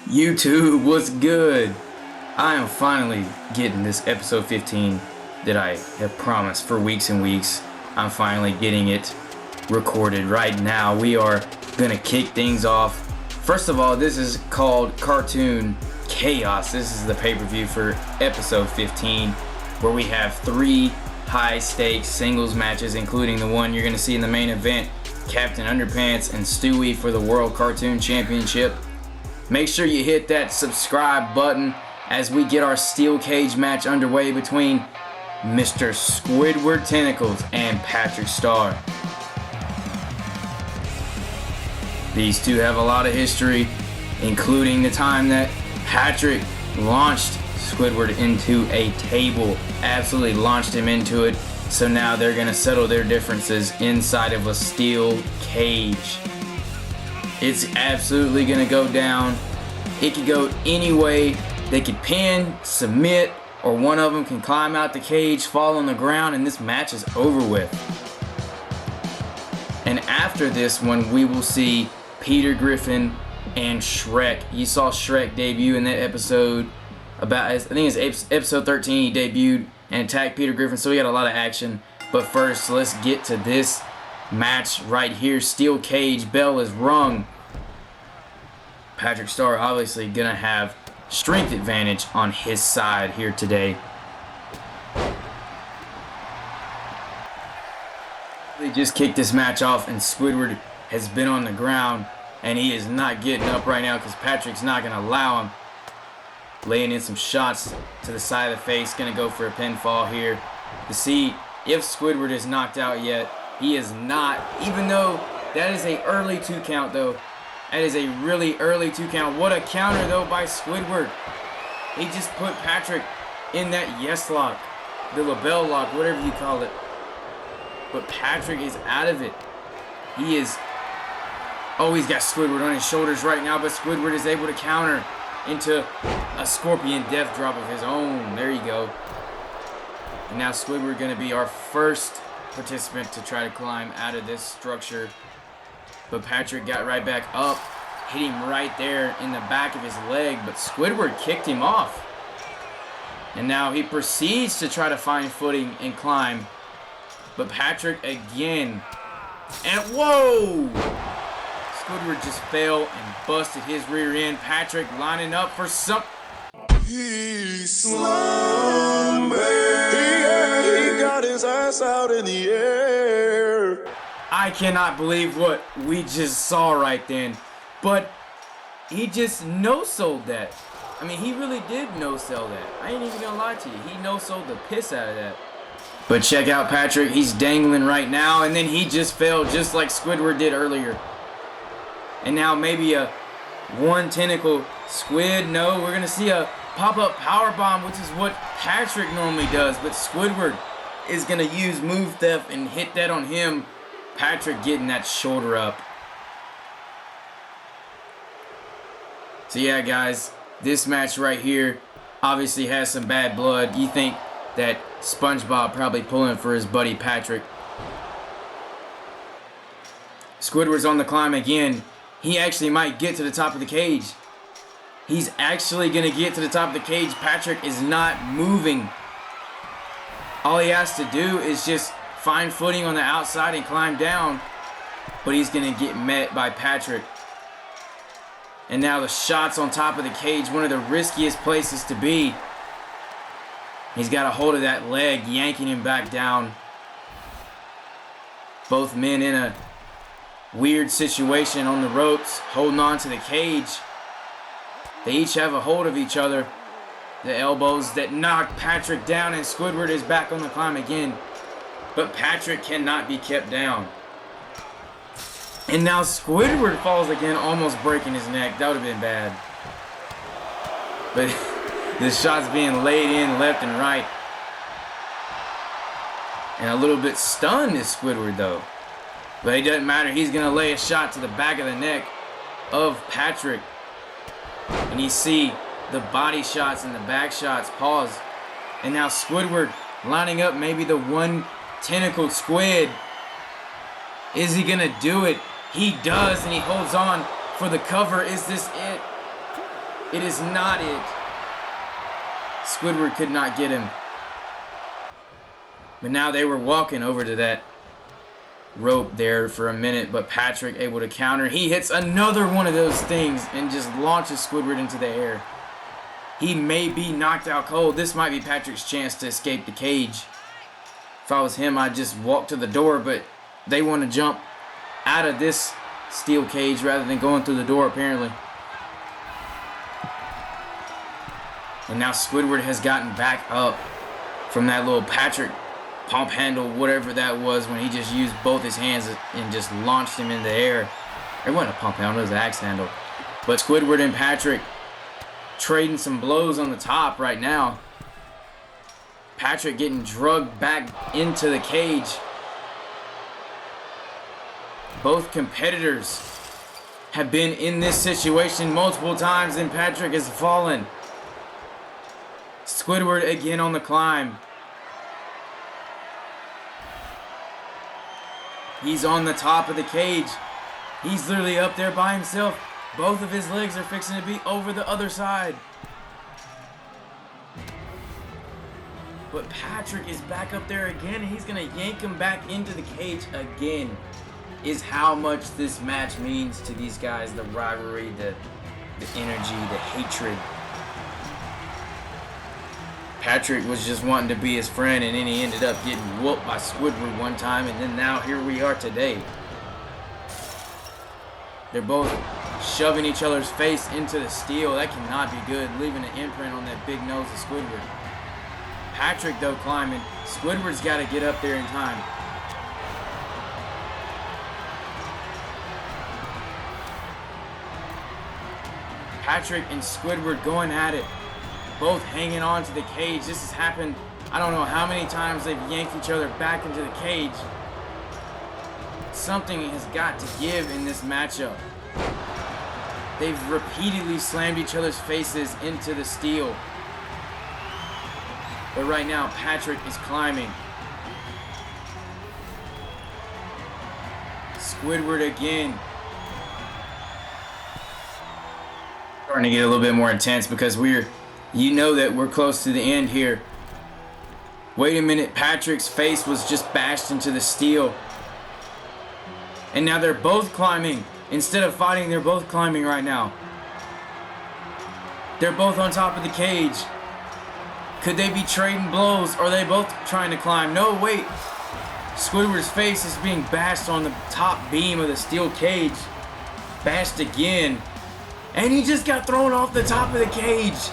YouTube, what's good? I am finally getting this episode 15 that I have promised for weeks and weeks. I'm finally getting it recorded right now. We are gonna kick things off. First of all, this is called Cartoon Chaos. This is the pay-per-view for episode 15, where we have 3 high-stakes singles matches, including the one you're gonna see in the main event, Captain Underpants and Stewie for the World Cartoon Championship. Make sure you hit that subscribe button as we get our steel cage match underway between Mr. Squidward Tentacles and Patrick Star. These two have a lot of history, including the time that Patrick launched Squidward into a table. Absolutely launched him into it. So now they're going to settle their differences inside of a steel cage. It's absolutely going to go down. It could go any way. They could pin, submit, or one of them can climb out the cage, fall on the ground, and this match is over with. And after this one, we will see Peter Griffin and Shrek. You saw Shrek debut in that episode. I think it's episode 13. He debuted and attacked Peter Griffin, so we got a lot of action. But first, let's get to this match right here. Steel cage, bell is rung. Patrick Star obviously gonna have strength advantage on his side here today. They just kicked this match off, and Squidward has been on the ground, and he is not getting up right now because Patrick's not gonna allow him. Laying in some shots to the side of the face, gonna go for a pinfall here to see if Squidward is knocked out yet. He is not, even though that is a early 2 count though. That is a really early 2 count. What a counter though by Squidward. He just put Patrick in that yes lock, the LaBelle lock, whatever you call it. But Patrick is out of it. He is, he's got Squidward on his shoulders right now, but Squidward is able to counter into a scorpion death drop of his own. There you go. And now Squidward going to be our first participant to try to climb out of this structure. But Patrick got right back up, hit him right there in the back of his leg, but Squidward kicked him off. And now he proceeds to try to find footing and climb. But Patrick again. And whoa! Squidward just fell and busted his rear end. Patrick lining up for some. He's slumbering. He got his ass out in the air. I cannot believe what we just saw right then. But he just no-sold that. I mean, he really did no-sell that. I ain't even gonna lie to you. He no-sold the piss out of that. But check out Patrick. He's dangling right now. And then he just fell just like Squidward did earlier. And now maybe a one tentacle squid. No, we're going to see a pop-up powerbomb, which is what Patrick normally does. But Squidward is going to use move theft and hit that on him. Patrick getting that shoulder up. So yeah, guys, this match right here obviously has some bad blood. You think that SpongeBob probably pulling for his buddy Patrick. Squidward's on the climb again. He actually might get to the top of the cage. He's actually going to get to the top of the cage. Patrick is not moving. All he has to do is just find footing on the outside and climb down. But he's going to get met by Patrick. And now the shots on top of the cage, one of the riskiest places to be. He's got a hold of that leg, yanking him back down. Both men in a weird situation on the ropes, holding on to the cage. They each have a hold of each other. The elbows that knock Patrick down, and Squidward is back on the climb again. But Patrick cannot be kept down. And now Squidward falls again, almost breaking his neck. That would have been bad. But the shots being laid in left and right. And a little bit stunned is Squidward though. But it doesn't matter. He's going to lay a shot to the back of the neck of Patrick. And you see the body shots and the back shots pause. And now Squidward lining up maybe the one tentacled squid. Is he going to do it? He does, and he holds on for the cover. Is this it? It is not it. Squidward could not get him. But now they were walking over to that rope there for a minute, but Patrick able to counter. He hits another one of those things and just launches Squidward into the air. He may be knocked out cold. This might be Patrick's chance to escape the cage. If I was him, I'd just walk to the door, but they want to jump out of this steel cage rather than going through the door, apparently. And now Squidward has gotten back up from that little Patrick pump handle, whatever that was, when he just used both his hands and just launched him in the air. It wasn't a pump handle, it was an axe handle. But Squidward and Patrick trading some blows on the top right now. Patrick getting drugged back into the cage. Both competitors have been in this situation multiple times and Patrick has fallen. Squidward again on the climb. He's on the top of the cage. He's literally up there by himself. Both of his legs are fixing to be over the other side. But Patrick is back up there again, and he's going to yank him back into the cage again. Is how much this match means to these guys. The rivalry, the energy, the hatred. Patrick was just wanting to be his friend, and then he ended up getting whooped by Squidward one time, and then now here we are today. They're both shoving each other's face into the steel. That cannot be good, leaving an imprint on that big nose of Squidward. Patrick, though, climbing. Squidward's got to get up there in time. Patrick and Squidward going at it. Both hanging on to the cage. This has happened, I don't know how many times they've yanked each other back into the cage. Something has got to give in this matchup. They've repeatedly slammed each other's faces into the steel. But right now, Patrick is climbing. Squidward again. Starting to get a little bit more intense because you know that we're close to the end here. Wait a minute, Patrick's face was just bashed into the steel. And now they're both climbing. Instead of fighting, they're both climbing right now. They're both on top of the cage. Could they be trading blows? Or are they both trying to climb? No, wait. Squidward's face is being bashed on the top beam of the steel cage. Bashed again. And he just got thrown off the top of the cage.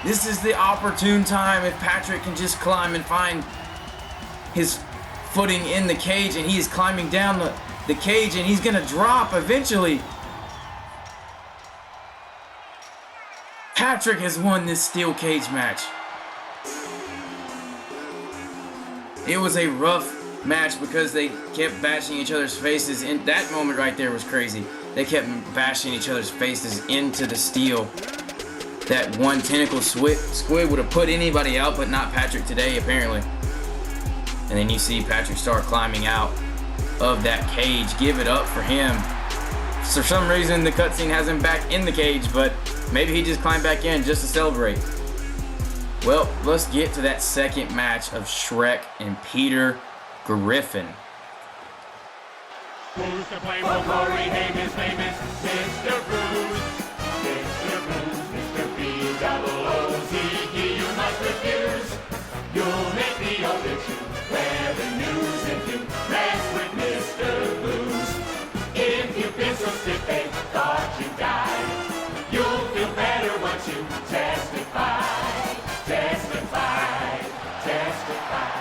This is the opportune time if Patrick can just climb and find his footing in the cage, and he is climbing down the cage, and he's going to drop eventually. Patrick has won this steel cage match. It was a rough match because they kept bashing each other's faces, and that moment right there was crazy. They kept bashing each other's faces into the steel. That one tentacle squid would have put anybody out, but not Patrick today, apparently. And then you see Patrick start climbing out of that cage. Give it up for him. For some reason, the cutscene has him back in the cage, but maybe he just climbed back in just to celebrate. Well, let's get to that second match of Shrek and Peter Griffin. Who's to blame? Oh, Corey Haim, his name is Mr. Bruce. Mr. Bruce, Mr. B-double-O-Z-E, you must refuse. You'll make the older shoe, wear the news if you mess with Mr. Bruce. If you've been so sick they thought you died, you'll feel better once you testify. Testify, testify.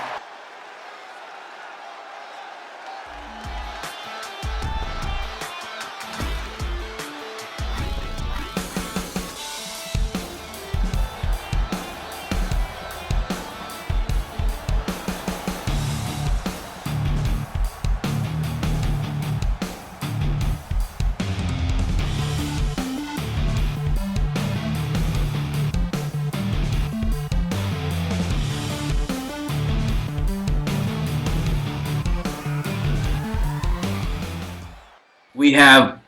We have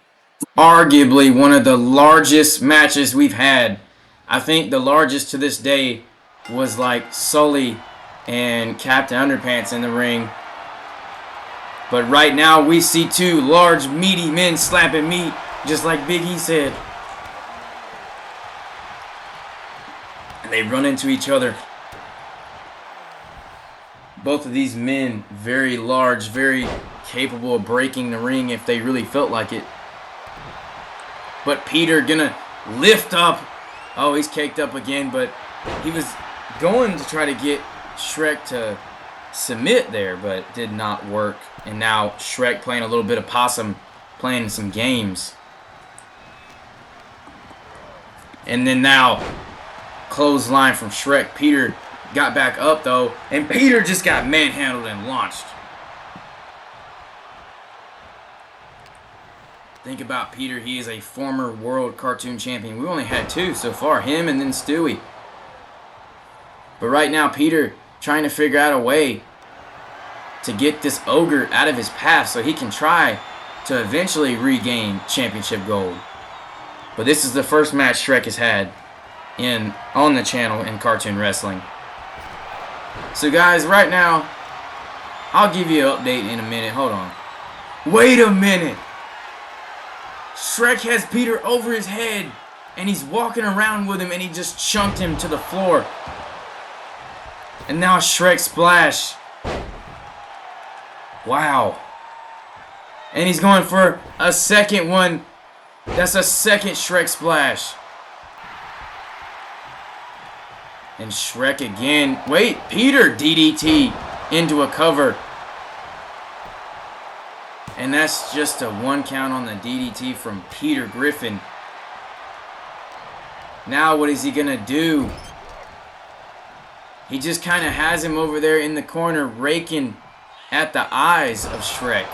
arguably one of the largest matches we've had. I think the largest to this day was like Sully and Captain Underpants in the ring. But right now we see two large meaty men slapping meat, just like Big E said. And they run into each other. Both of these men, very large, very capable of breaking the ring if they really felt like it. But Peter gonna lift up. Oh, he's caked up again, but he was going to try to get Shrek to submit there, but did not work. And now Shrek playing a little bit of possum, playing some games. And then now, clothesline from Shrek. Peter got back up though, and Peter just got manhandled and launched. Think about Peter, he is a former world cartoon champion. We only had two so far, him and then Stewie. But right now, Peter trying to figure out a way to get this ogre out of his path so he can try to eventually regain championship gold. But this is the first match Shrek has had on the channel in cartoon wrestling. So guys, right now, I'll give you an update in a minute. Hold on. Wait a minute. Shrek has Peter over his head, and he's walking around with him, and he just chunked him to the floor. And now Shrek splash. Wow. And he's going for a second one. That's a second Shrek splash. And Shrek again. Wait, Peter DDT into a cover. And that's just a 1 count on the DDT from Peter Griffin. Now what is he going to do? He just kind of has him over there in the corner raking at the eyes of Shrek.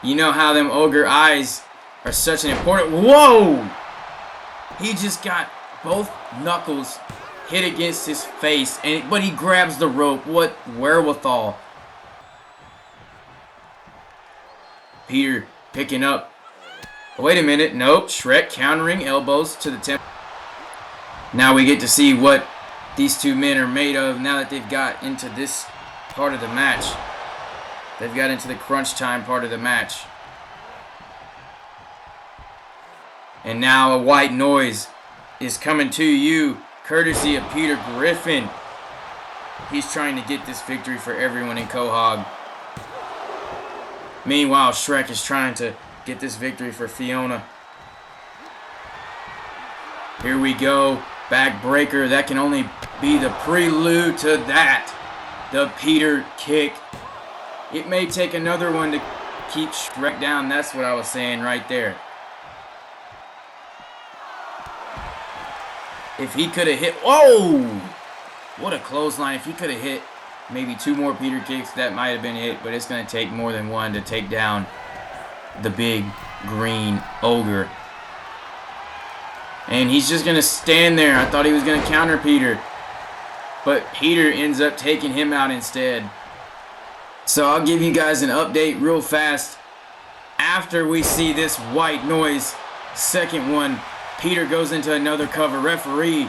You know how them ogre eyes are such an important... Whoa! He just got both knuckles hit against his face, but he grabs the rope. What wherewithal. Peter picking up. Wait a minute. Nope. Shrek countering elbows to the temple. Now we get to see what these two men are made of now that they've got into this part of the match. They've got into the crunch time part of the match. And now a white noise is coming to you courtesy of Peter Griffin. He's trying to get this victory for everyone in Quahog. Meanwhile, Shrek is trying to get this victory for Fiona. Here we go. Backbreaker. That can only be the prelude to that. The Peter kick. It may take another one to keep Shrek down. That's what I was saying right there. If he could have hit... Whoa! What a clothesline. If he could have hit maybe 2 more Peter kicks, that might have been it. But it's going to take more than one to take down the big green ogre. And he's just going to stand there. I thought he was going to counter Peter. But Peter ends up taking him out instead. So I'll give you guys an update real fast. After we see this white noise, second one, Peter goes into another cover. Referee,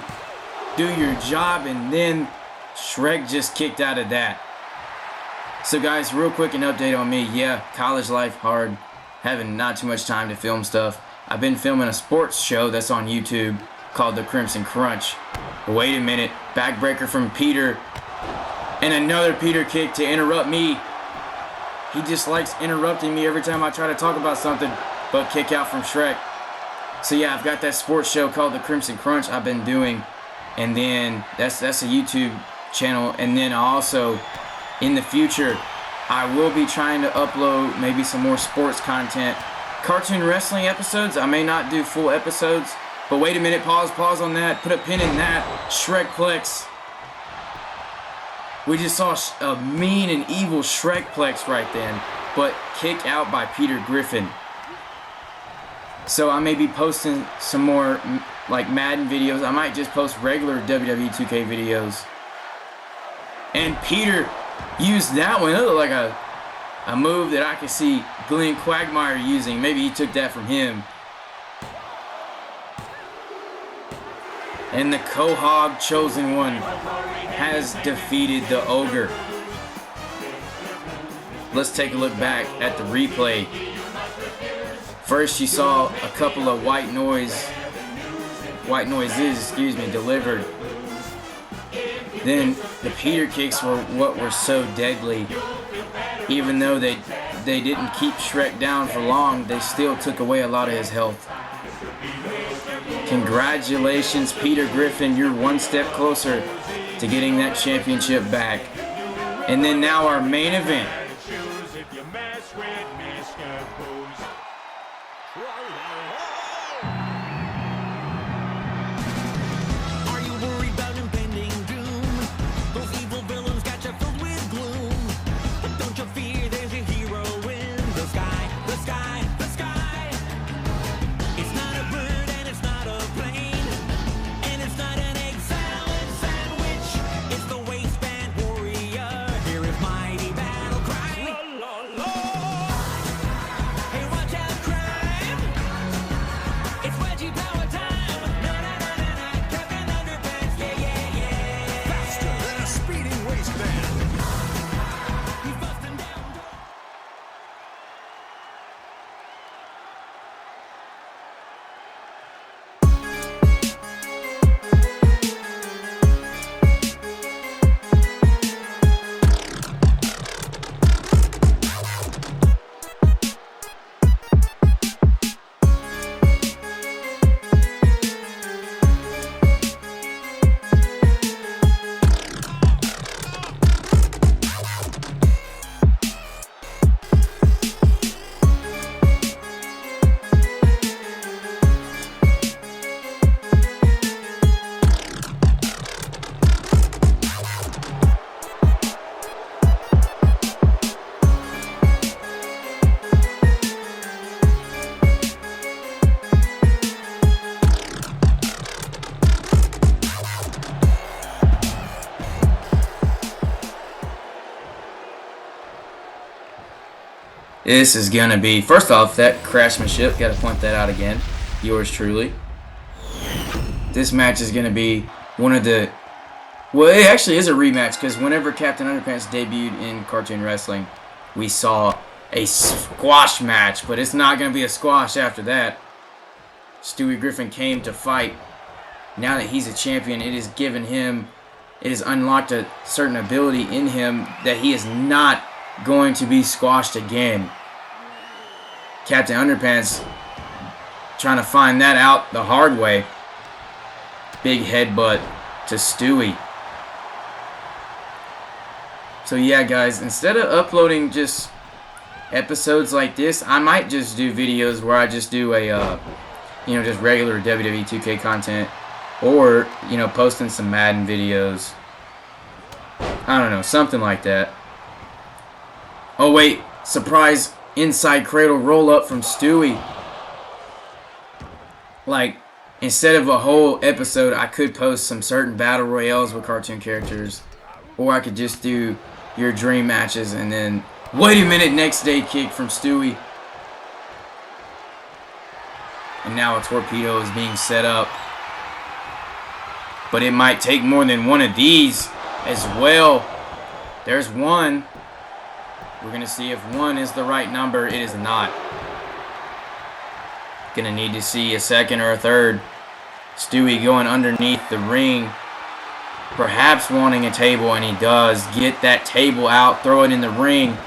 do your job. And then Shrek just kicked out of that. So guys, real quick an update on me. Yeah, college life hard. Having not too much time to film stuff. I've been filming a sports show that's on YouTube called The Crimson Crunch. Wait a minute. Backbreaker from Peter. And another Peter kick to interrupt me. He just likes interrupting me every time I try to talk about something. But kick out from Shrek. So yeah, I've got that sports show called The Crimson Crunch I've been doing. And then that's a YouTube channel. And then also in the future, I will be trying to upload maybe some more sports content. Cartoon wrestling episodes. I may not do full episodes. But wait a minute. Pause on that. Put a pin in that. Shrekplex. We just saw a mean and evil Shrekplex right then. But kick out by Peter Griffin. So I may be posting some more like Madden videos. I might just post regular WWE2K videos. And Peter used that one. It looked like A move that I could see Glenn Quagmire using. Maybe he took that from him. And the Quahog Chosen One has defeated the Ogre. Let's take a look back at the replay. First, you saw a couple of white noises, delivered. Then the Peter kicks were what were so deadly. Even though they didn't keep Shrek down for long, they still took away a lot of his health. Congratulations, Peter Griffin. You're one step closer to getting that championship back. And then now our main event. Are you worried about impending doom? Those evil villains got you filled with gloom. But don't you fear, there's a hero in the sky, the sky, the sky. It's not a bird and it's not a plane, and it's not an egg salad sandwich. It's the waistband warrior. Here is mighty battle cry. La, la, la. Hey, watch out, crime. It's wedgie power time. Na, na, na, na, na. Captain Underpants, yeah, yeah, yeah. Faster than a speeding waistband. He's busting down. This is going to be, first off, that craftsmanship, got to point that out again. Yours truly. This match is going to be one of the, well, it actually is a rematch, because whenever Captain Underpants debuted in cartoon wrestling, we saw a squash match, but it's not going to be a squash after that. Stewie Griffin came to fight. Now that he's a champion, it has given him, it has unlocked a certain ability in him that he is not going to be squashed again. Captain Underpants trying to find that out the hard way. Big headbutt to Stewie. So yeah, guys, instead of uploading just episodes like this, I might just do videos where I just do a just regular WWE2K content, or posting some Madden videos. I don't know, something like that. Oh wait, surprise inside cradle roll up from Stewie. Like, instead of a whole episode, I could post some certain battle royales with cartoon characters, or I could just do your dream matches and then wait a minute, next day kick from Stewie. And now a torpedo is being set up. But it might take more than one of these as well. There's one. We're going to see if one is the right number. It is not. Going to need to see a second or a third. Stewie going underneath the ring. Perhaps wanting a table, and he does get that table out, throw it in the ring.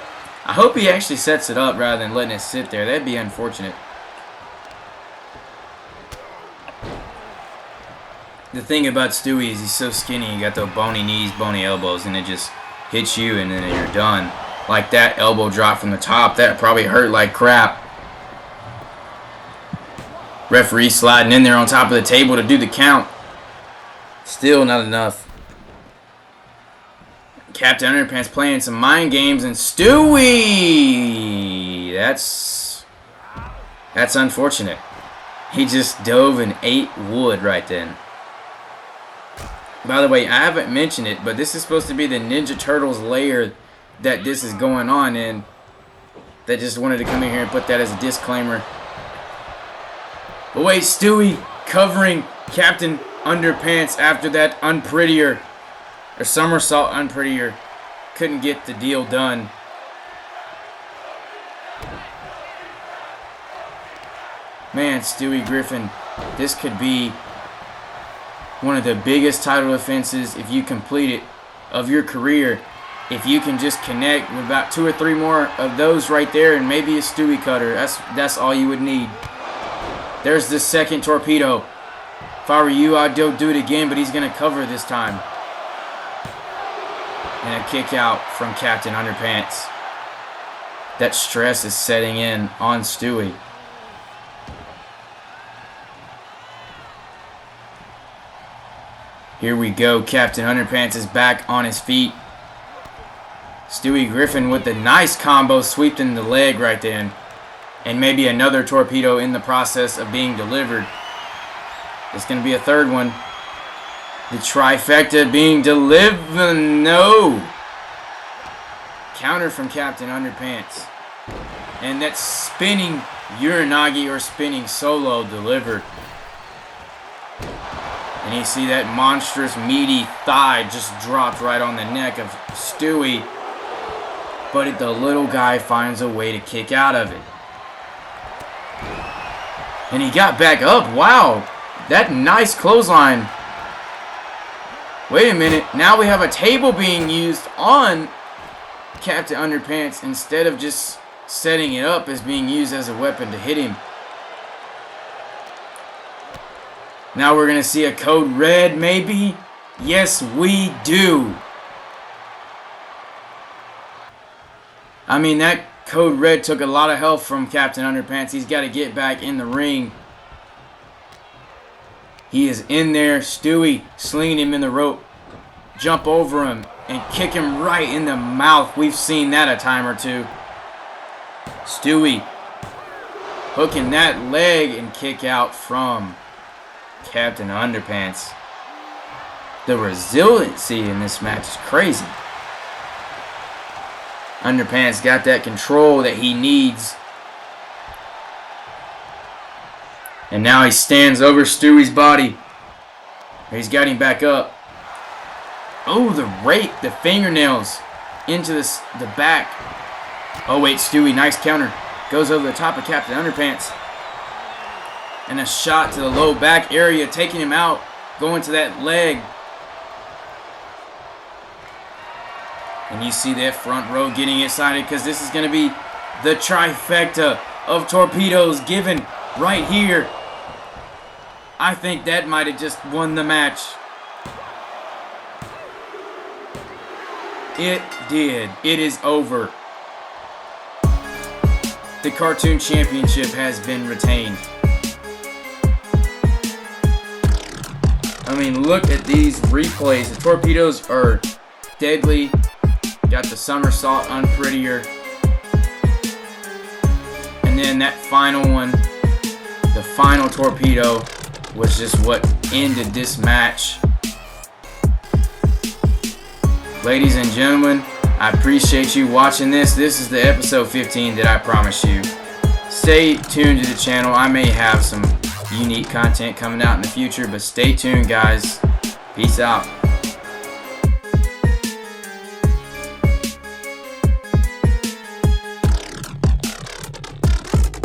I hope he actually sets it up rather than letting it sit there. That'd be unfortunate. The thing about Stewie is he's so skinny. You got those bony knees, bony elbows, and it just hits you, and then you're done. Like that elbow drop from the top, that probably hurt like crap. Referee sliding in there on top of the table to do the count. Still not enough. Captain Underpants playing some mind games, and Stewie! That's unfortunate. He just dove and ate wood right then. By the way, I haven't mentioned it, but this is supposed to be the Ninja Turtles layer that this is going on in. that just wanted to come in here and put that as a disclaimer. But wait, Stewie covering Captain Underpants after that unprettier, or somersault unprettier. Couldn't get the deal done. Man, Stewie Griffin, this could be one of the biggest title defenses if you complete it of your career. If you can just connect with about 2 or 3 more of those right there and maybe a Stewie cutter, that's all you would need. There's the second torpedo. If I were you, I'd do it again, but he's going to cover this time. And a kick out from Captain Underpants. That stress is setting in on Stewie. Here we go. Captain Underpants is back on his feet. Stewie Griffin with the nice combo sweep in the leg right then. And maybe another torpedo in the process of being delivered. It's going to be a third one. The trifecta being delivered. No. Counter from Captain Underpants. And that spinning Uranagi or spinning solo delivered. And you see that monstrous meaty thigh just dropped right on the neck of Stewie. But the little guy finds a way to kick out of it. And he got back up. Wow. That nice clothesline. Wait a minute. Now we have a table being used on Captain Underpants instead of just setting it up as being used as a weapon to hit him. Now we're going to see a code red maybe. Yes, we do. I mean, that code red took a lot of help from Captain Underpants. He's got to get back in the ring. He is in there. Stewie slinging him in the rope. Jump over him and kick him right in the mouth. We've seen that a time or two. Stewie hooking that leg and kick out from Captain Underpants. The resiliency in this match is crazy. Underpants got that control that he needs. And now he stands over Stewie's body. He's got him back up. Oh, the rape, the fingernails into the back. Oh, wait, Stewie, nice counter. Goes over the top of Captain Underpants. And a shot to the low back area, taking him out, going to that leg. And you see that front row getting excited because this is going to be the trifecta of torpedoes given right here. I think that might have just won the match. It did. It is over. The Cartoon Championship has been retained. I mean, look at these replays. The torpedoes are deadly. Got the somersault unprettier. And then that final one, the final torpedo, was just what ended this match. Ladies and gentlemen, I appreciate you watching this. This is the episode 15 that I promised you. Stay tuned to the channel. I may have some unique content coming out in the future, but stay tuned, guys. Peace out.